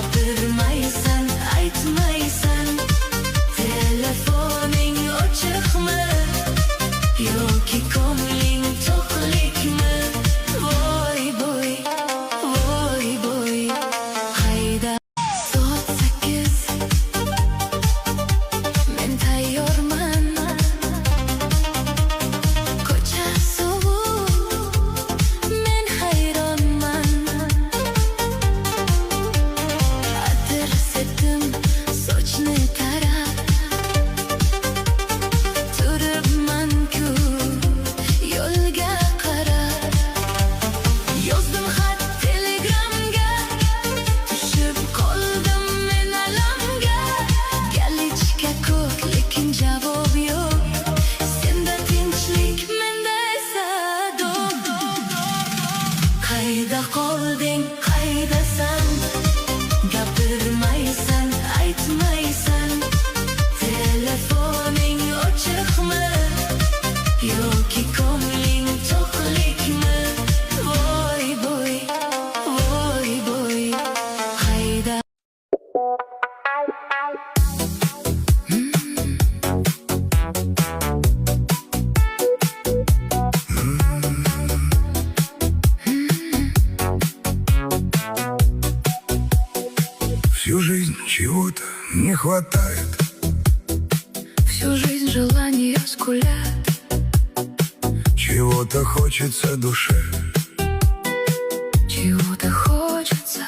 gapirmaysan, aytmaysan. Telefoning ochiqmi yoki ko'ngling to'qlikmi? Voy voy, voy voy. Qayda soat 8, men tayyorman. Ko'cha sovuq, men hayronman. Atir sepdim sochni tarab, turibman-ku yo'lga qarab. Yozdim xat Telegramga, tushib qoldim men alamga. Galichka ko'k, lekin javob yo'q. Senda tinchlik, menda esa dog. Qayda qolding, qaydasan? Gapirmaysan, aytmaysan. Telefoning ochiqmi yoki ko'ngling to'qlikmi? Voy voy, voy voy. Qayda Всю жизнь чего-то не хватает. всю жизнь желания скулят. Чего-то хочется душе. Чего-то хочется.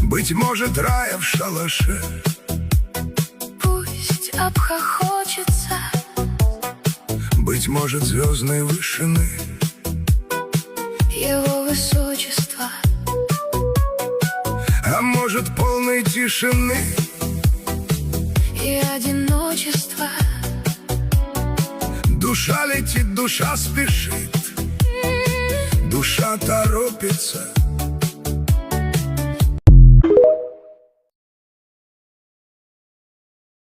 Быть может, рая в шалаше. Пусть обхохочется. Быть может, звездной вышины. Его высочество. А может, полной тишины. И одиночество. Душа летит, душа спешит. Душа торопится.